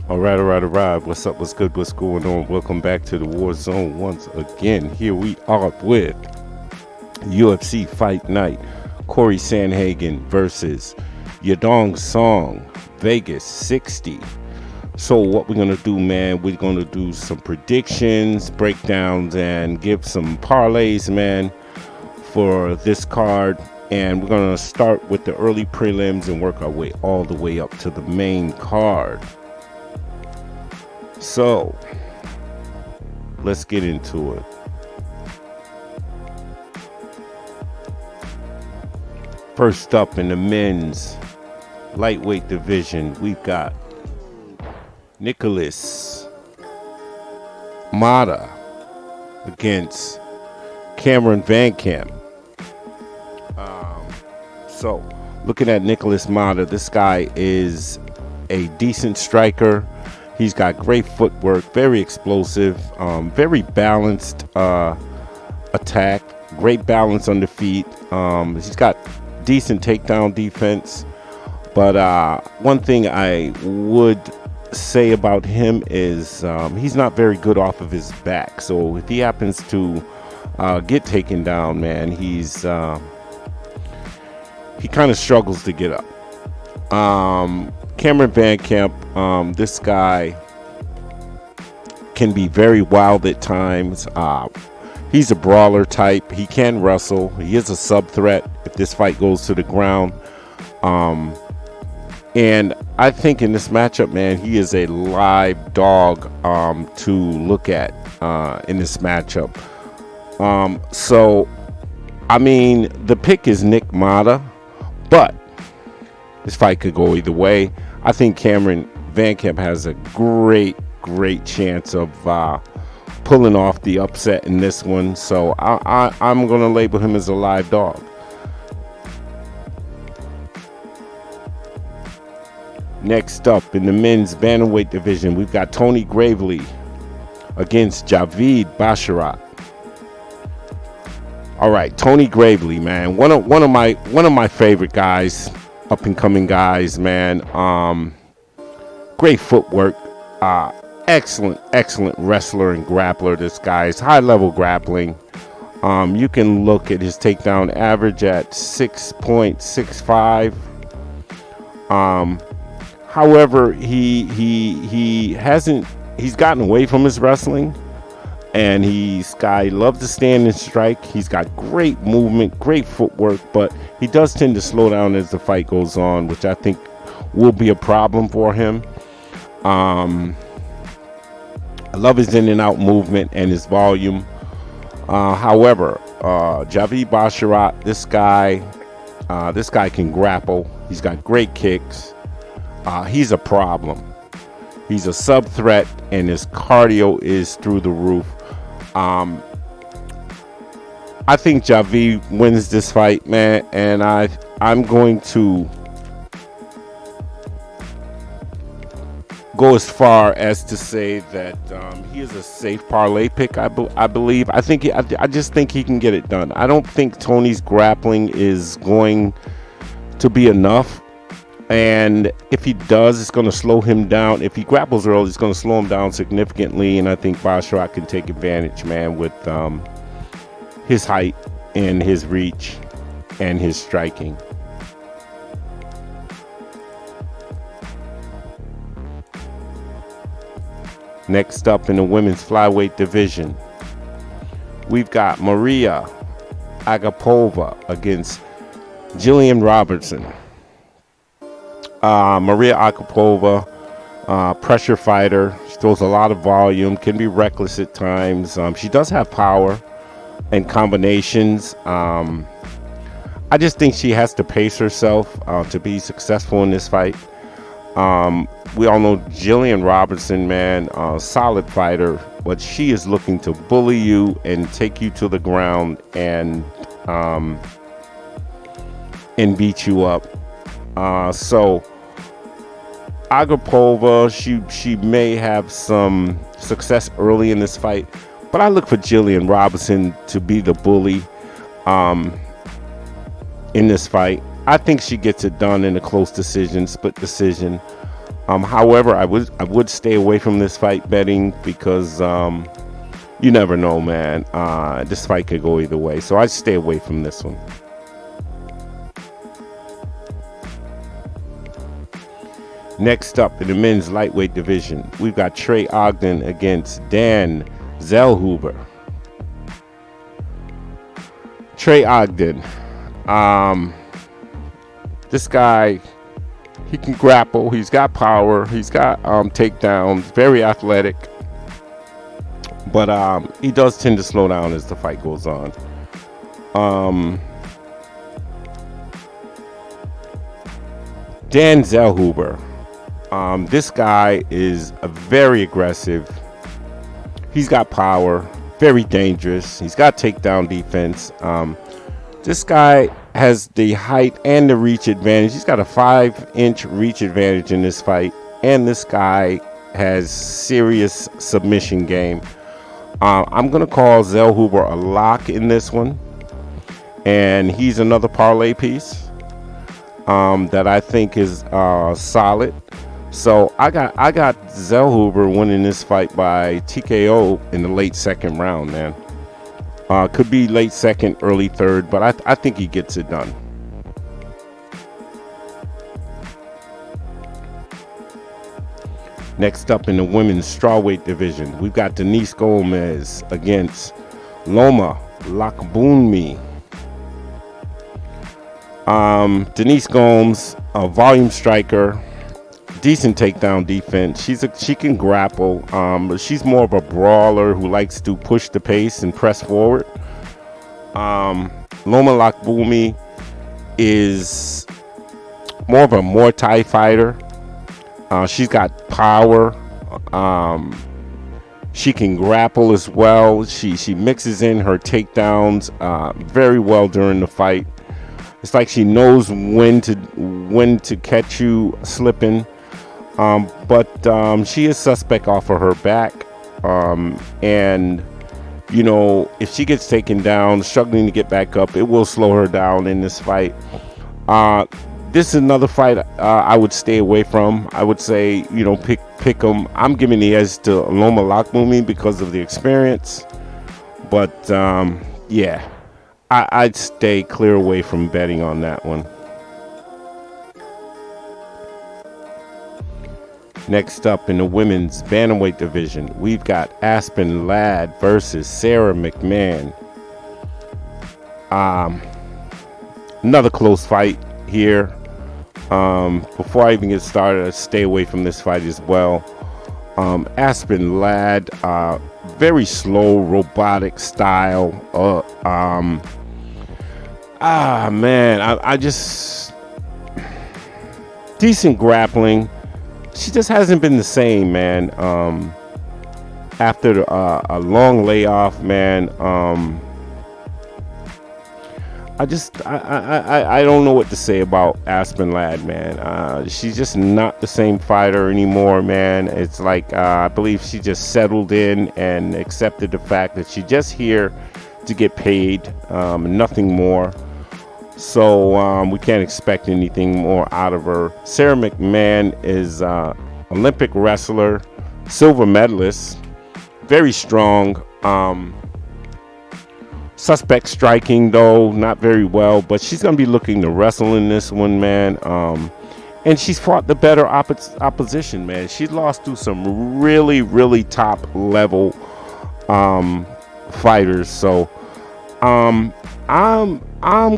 All right. What's up? What's good? What's going on? Welcome back to the War Zone once again. Here we are with UFC Fight Night. Cory Sandhagen versus Yadong Song, Vegas 60. So what we're going to do, man, we're going to do some predictions, breakdowns, and give some parlays, man, for this card. And we're going to start with the early prelims and work our way all the way up to the main card. So, let's get into it. First up in the men's lightweight division, we've got Nikolas Motta against Cameron VanCamp. So, looking at Nikolas Motta, this guy is a decent striker. He's got great footwork, very explosive, very balanced attack, great balance on the feet. He's got decent takedown defense. But one thing I would say about him is he's not very good off of his back. So if he happens to get taken down, man, he kind of struggles to get up. Cameron VanCamp, this guy can be very wild at times. He's a brawler type. He can wrestle. He is a sub threat if this fight goes to the ground. And I think in this matchup, man, he is a live dog to look at in this matchup. So, I mean, the pick is Nick Motta, but this fight could go either way. I think Cameron VanCamp has a great chance of pulling off the upset in this one. So I'm going to label him as a live dog. Next up in the men's bantamweight division, we've got Tony Gravely against Javid Basharat. All right, Tony Gravely, man, one of my favorite guys. Up and coming guys, man. Great footwork. Excellent wrestler and grappler. This guy's high level grappling. You can look at his takedown average at 6.65. However, he's gotten away from his wrestling. And guy loves to stand and strike. He's got great movement, great footwork, but he does tend to slow down as the fight goes on, which I think will be a problem for him. I love his in and out movement and his volume. However, Javid Basharat, this guy can grapple. He's got great kicks. He's a problem. He's a sub threat, and his cardio is through the roof. I think Javid wins this fight, man, and I'm going to go as far as to say that he is a safe parlay pick. I believe. I just think he can get it done. I don't think Tony's grappling is going to be enough. And if he does, it's going to slow him down. If he grapples early, it's going to slow him down significantly. And I think Basharat can take advantage, man, with his height and his reach and his striking. Next up in the women's flyweight division, we've got Mariya Agapova against Gillian Robertson. Mariya Agapova, pressure fighter. She throws a lot of volume, can be reckless at times. She does have power and combinations. I just think she has to pace herself to be successful in this fight. We all know Gillian Robertson, man, solid fighter, but she is looking to bully you and take you to the ground and beat you up. So Agapova, she may have some success early in this fight, but I look for Gillian Robertson to be the bully in this fight. I think she gets it done in a close decision, split decision. However, I would stay away from this fight betting because you never know, man. This fight could go either way, so I'd stay away from this one. Next up in the men's lightweight division, we've got Trey Ogden against Zellhuber. Trey Ogden, this guy, he can grapple, he's got power, he's got takedowns, very athletic, but he does tend to slow down as the fight goes on. Zellhuber, this guy is very aggressive, he's got power, very dangerous, he's got takedown defense. This guy has the height and the reach advantage. He's got a 5-inch reach advantage in this fight, and this guy has serious submission game. I'm gonna call Zellhuber a lock in this one, and he's another parlay piece that I think is solid. So I got Zellhuber winning this fight by TKO in the late second round, man. Could be late second, early third, but I think he gets it done. Next up in the women's strawweight division, we've got Denise Gomes against Loma Lookboonmee. Denise Gomes, a volume striker, decent takedown defense. She can grapple, but she's more of a brawler who likes to push the pace and press forward. Loma Lookboonmee is more of a Muay Thai fighter. She's got power. She can grapple as well. She mixes in her takedowns very well during the fight. It's like she knows when to catch you slipping. But she is suspect off of her back, and you know, if she gets taken down, struggling to get back up, it will slow her down in this fight. This is another fight I would stay away from. I would say, you know, pick them. I'm giving the edge to Loma Lookboonmee because of the experience, but yeah, I'd stay clear away from betting on that one. Next up in the women's bantamweight division, we've got Aspen Ladd versus Sara McMann. Another close fight here. Before I even get started, I stay away from this fight as well. Aspen Ladd, very slow, robotic style. Man, I just decent grappling. She just hasn't been the same, man. After a long layoff, man. I don't know what to say about Aspen Ladd, man. She's just not the same fighter anymore, man. It's like I believe she just settled in and accepted the fact that she's just here to get paid, nothing more. So we can't expect anything more out of her. Sara McMann is Olympic wrestler, silver medalist, very strong. Suspect striking, though, not very well. But she's going to be looking to wrestle in this one, man. And she's fought the better opposition, man. She lost to some really, really top level fighters. So I'm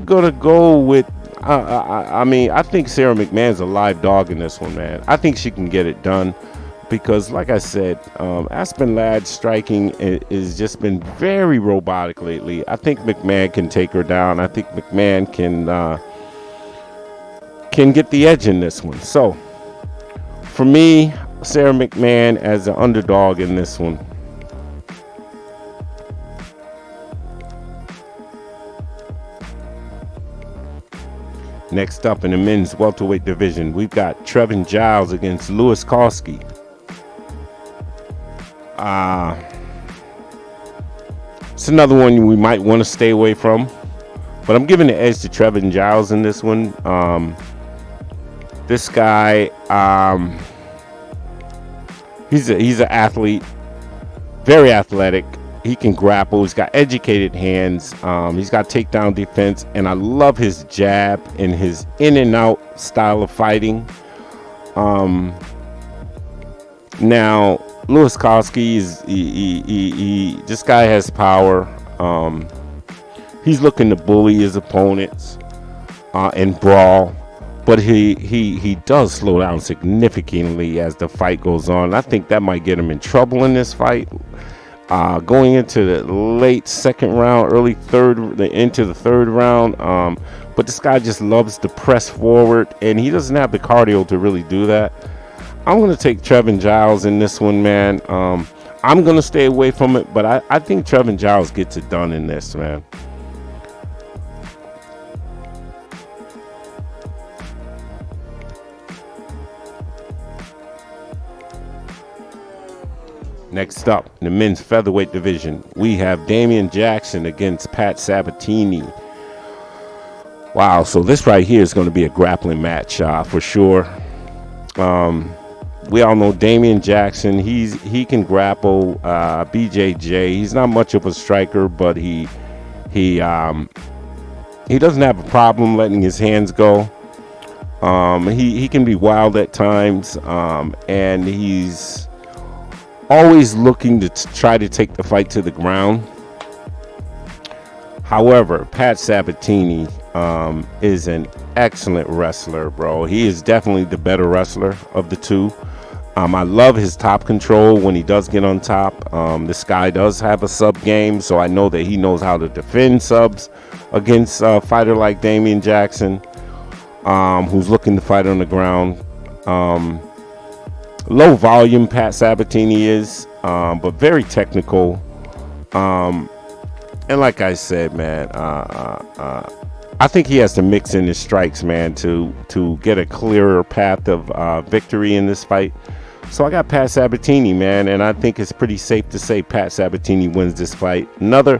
gonna go with. I think Sara McMann's a live dog in this one, man. I think she can get it done because, like I said, Aspen Ladd's striking has just been very robotic lately. I think McMann can take her down. I think McMann can get the edge in this one. So, for me, Sara McMann as an underdog in this one. Next up in the men's welterweight division, we've got Trevin Giles against Cosce. It's another one we might want to stay away from, but I'm giving the edge to Trevin Giles in this one. This guy, He's an athlete, very athletic. He can grapple. He's got educated hands. He's got takedown defense, and I love his jab and his in and out style of fighting. Now, Louis Cosce is this guy has power. He's looking to bully his opponents and brawl, but he does slow down significantly as the fight goes on. I think that might get him in trouble in this fight. Going into the late second round, early third, into the third round. But this guy just loves to press forward, and he doesn't have the cardio to really do that. I'm going to take Trevin Giles in this one, man. I'm going to stay away from it, but I think Trevin Giles gets it done in this, man. Next up, in the men's featherweight division, we have Damian Jackson against Pat Sabatini. Wow, so this right here is going to be a grappling match for sure. We all know Damian Jackson. He can grapple. BJJ. He's not much of a striker, but he doesn't have a problem letting his hands go. He can be wild at times, and he's always looking to try to take the fight to the ground. However, Pat Sabatini is an excellent wrestler, bro. He is definitely the better wrestler of the two. I love his top control when he does get on top. This guy does have a sub game, so I know that he knows how to defend subs against a fighter like Damian Jackson, who's looking to fight on the ground. Low volume Pat Sabatini is, but very technical. And like I said, man, I think he has to mix in his strikes, man, to get a clearer path of victory in this fight. So I got Pat Sabatini, man, and I think it's pretty safe to say Pat Sabatini wins this fight. Another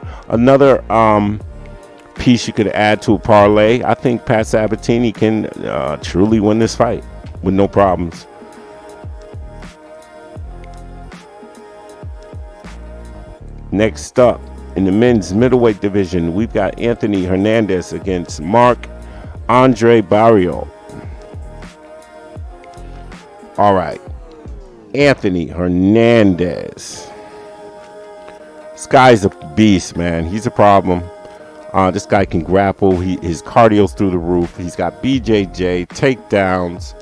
piece you could add to a parlay. I think Pat Sabatini can truly win this fight with no problems. Next up, in the men's middleweight division, we've got Anthony Hernandez against Marc-Andre Barriault. All right, Anthony Hernandez. This guy's a beast, man. He's a problem. This guy can grapple. His cardio's through the roof. He's got BJJ, takedowns,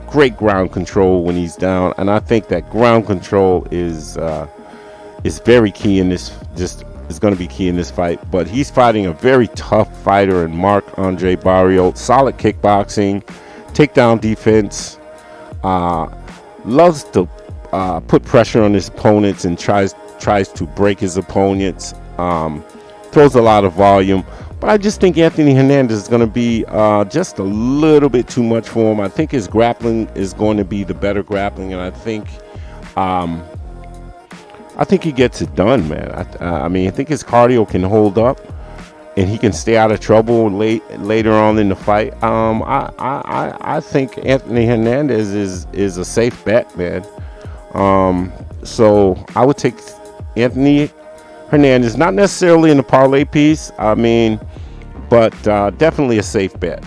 great ground control when he's down, and I think that ground control is very key in this. Just is going to be key in this fight. But he's fighting a very tough fighter in Marc-Andre Barriault. Solid kickboxing, takedown defense. Loves to put pressure on his opponents and tries to break his opponents. Throws a lot of volume. But I just think Anthony Hernandez is going to be just a little bit too much for him. I think his grappling is going to be the better grappling, and I think he gets it done, man. I mean, I think his cardio can hold up, and he can stay out of trouble later on in the fight. I think Anthony Hernandez is a safe bet, man. So I would take Anthony Hernandez, not necessarily in the parlay piece. I mean, but definitely a safe bet.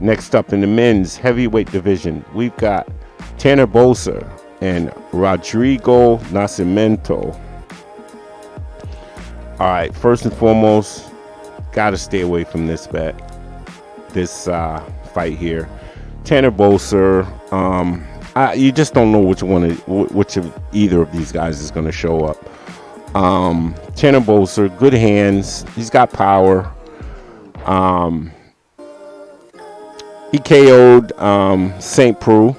Next up in the men's heavyweight division, we've got Tanner Boser and Rodrigo Nascimento. All right, first and foremost, got to stay away from this fight here. Tanner Boser, you just don't know which of either of these guys is going to show up. Tanner Boser, good hands. He's got power. He KO'd St. Preux.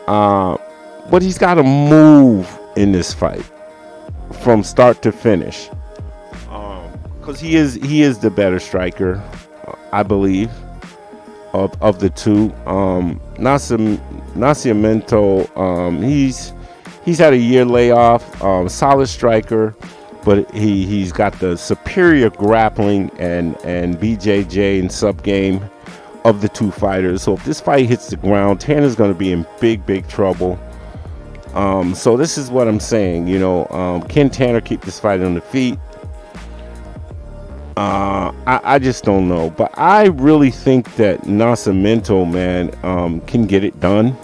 But he's got to move in this fight from start to finish. Because he is the better striker, I believe, of the two. Nascimento, he's had a year layoff. Solid striker, but he's got the superior grappling and BJJ and sub game. of the two fighters. So if this fight hits the ground, Tanner's going to be in big trouble. So this is what I'm saying. Can Tanner keep this fight on the feet? I just don't know. But I really think that Nascimento, man, can get it done,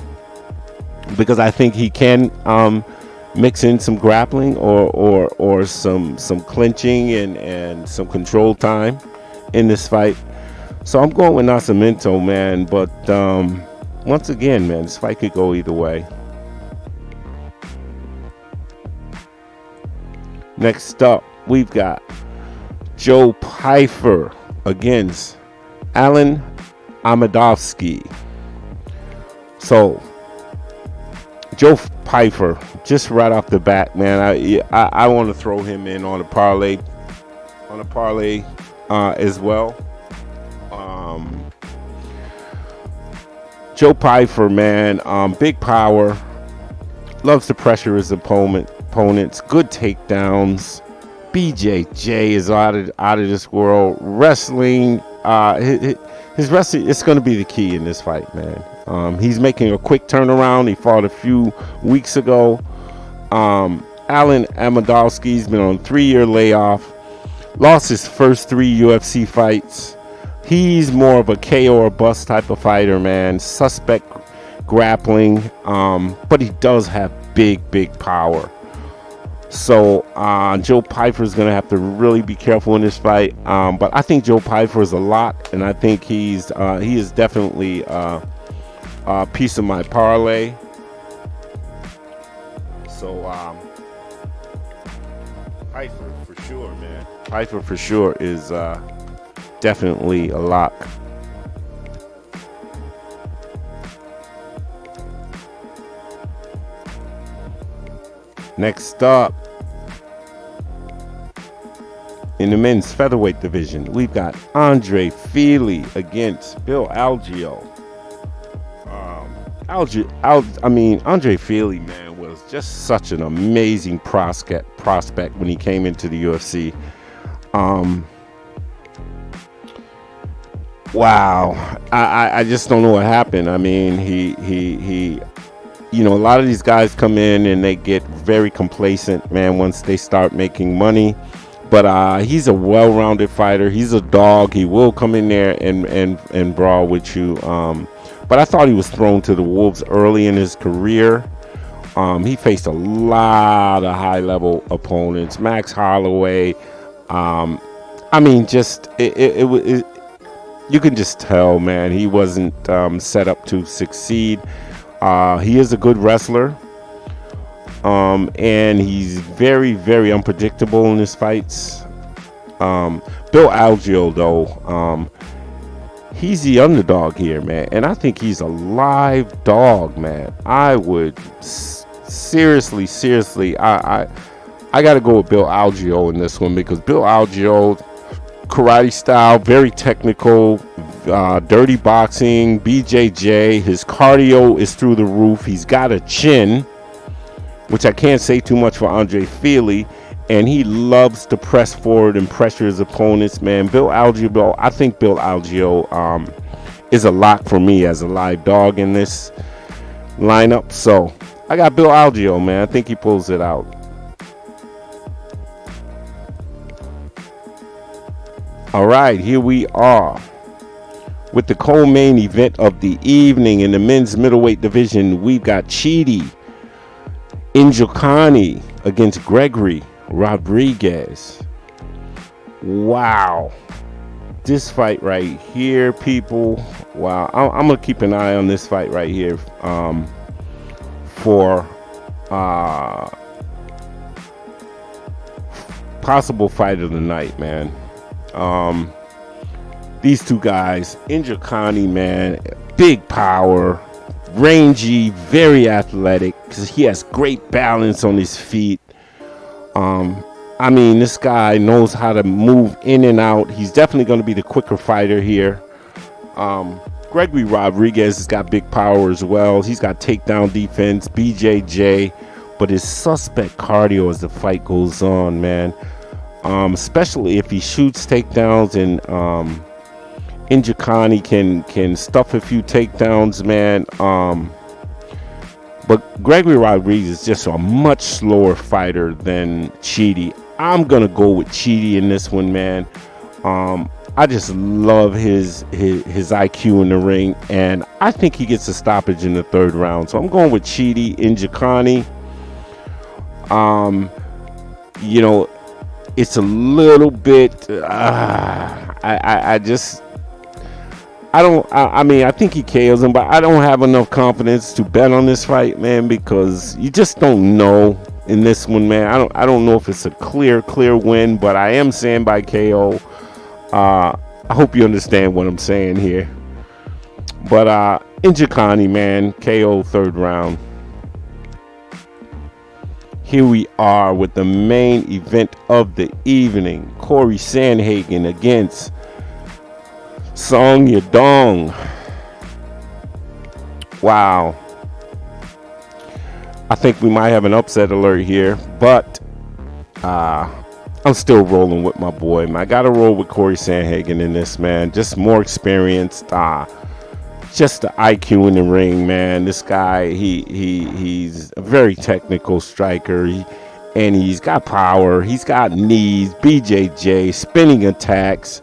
because I think he can mix in some grappling or some clinching and some control time in this fight. So I'm going with Nascimento, man. But once again, man, this fight could go either way. Next up, we've got Joe Pyfer against Alan Amadovsky. So Joe Pyfer, just right off the bat, man, I want to throw him in on a parlay as well. Joe Pyfer, man, big power, loves to pressure his opponents, good takedowns. BJJ is out of this world. Wrestling, his wrestling, it's going to be the key in this fight, man. He's making a quick turnaround. He fought a few weeks ago. Alan Amadovsky's been on a 3-year layoff. Lost his first 3 UFC fights. He's more of a KO or bust type of fighter, man. Suspect grappling, but he does have big power. So Joe Pyfer is going to have to really be careful in this fight. But I think Joe Pyfer is a lot, and I think he is definitely a piece of my parlay. So Pyfer for sure, man. Pyfer for sure is definitely a lock. Next up, in the men's featherweight division, we've got Andre Fili against Bill Algeo. Andre Fili, man, was just such an amazing prospect when he came into the UFC. Wow, I just don't know what happened. I mean, he a lot of these guys come in and they get very complacent, man, once they start making money. But he's a well-rounded fighter. He's a dog. He will come in there and brawl with you. But I thought he was thrown to the wolves early in his career. He faced a lot of high-level opponents. Max Holloway. You can just tell, man, he wasn't set up to succeed. He is a good wrestler, and he's very unpredictable in his fights. Bill Algeo, though, he's the underdog here, man, and I think he's a live dog, man. I would seriously, I got to go with Bill Algeo in this one, because Bill Algeo, karate style, very technical, dirty boxing, BJJ. His cardio is through the roof. He's got a chin, which I can't say too much for Andre Fili, and he loves to press forward and pressure his opponents, man. I think Bill Algeo is a lock for me as a live dog in this lineup. So I got Bill Algeo, man. I think he pulls it out. All right, here we are with the co-main event of the evening in the men's middleweight division. We've got Chidi Njoku against Gregory Rodriguez. Wow, this fight right here, people. Wow, I'm gonna keep an eye on this fight right here for possible fight of the night, man. These two guys, Njoku, man, big power, rangy, very athletic, because he has great balance on his feet. This guy knows how to move in and out. He's definitely going to be the quicker fighter here. Gregory Rodriguez has got big power as well. He's got takedown defense, BJJ, but his suspect cardio as the fight goes Injikani can stuff a few takedowns, man. But Gregory Rodriguez is just a much slower fighter than Chidi. I'm gonna go with Chidi in this one, man. I just love his IQ in the ring, and I think he gets a stoppage in the 3rd round. So I'm going with Chidi Injikani. You know, it's a little bit. I mean, I think he KOs him, but I don't have enough confidence to bet on this fight, man, because you just don't know in this one, man. I don't know if it's a clear win, but I am saying by KO. I hope you understand what I'm saying here. But Injikani, man, KO 3rd round. Here we are with the main event of the evening. Cory Sandhagen against Yadong. Wow. I think we might have an upset alert here, but I'm still rolling with my boy, man. I gotta roll with Cory Sandhagen in this, man. Just more experienced. Just the IQ in the ring, man. This guy, he's a very technical striker, and he's got power. He's got knees, BJJ, spinning attacks,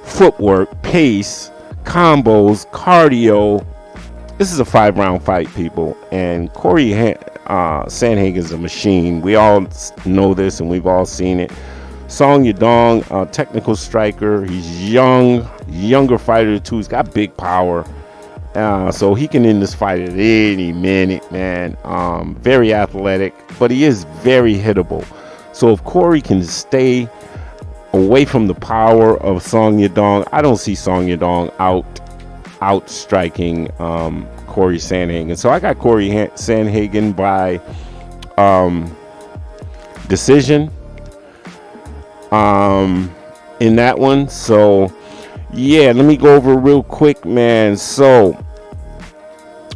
footwork, pace, combos, cardio. This is a 5-round fight, people, and Cory Sandhagen is a machine. We all know this, and we've all seen it. Yadong, technical striker. He's younger fighter too. He's got big power, so he can end this fight at any minute, man. Very athletic, but he is very hittable. So if Cory can stay away from the power of Yadong, I don't see Yadong out striking Cory Sandhagen. So I got Cory Sandhagen by decision in that one. So yeah, let me go over real quick, man. So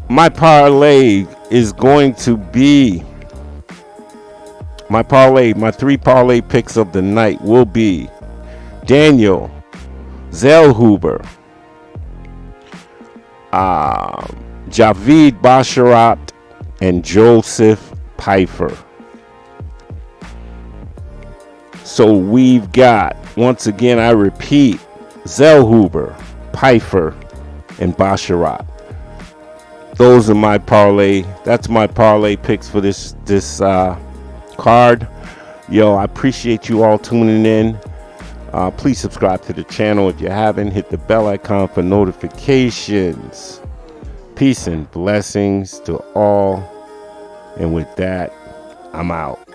my parlay is going to be my 3 parlay picks of the night will be Daniel, Zellhuber, Javid, Basharat, and Joseph Pfeiffer. So we've got, once again, I repeat, Zellhuber, Pfeiffer, and Basharat. Those are my parlay. That's my parlay picks for this card. Yo, I appreciate you all tuning in. Please subscribe to the channel if you haven't. Hit the bell icon for notifications. Peace and blessings to all. And with that, I'm out.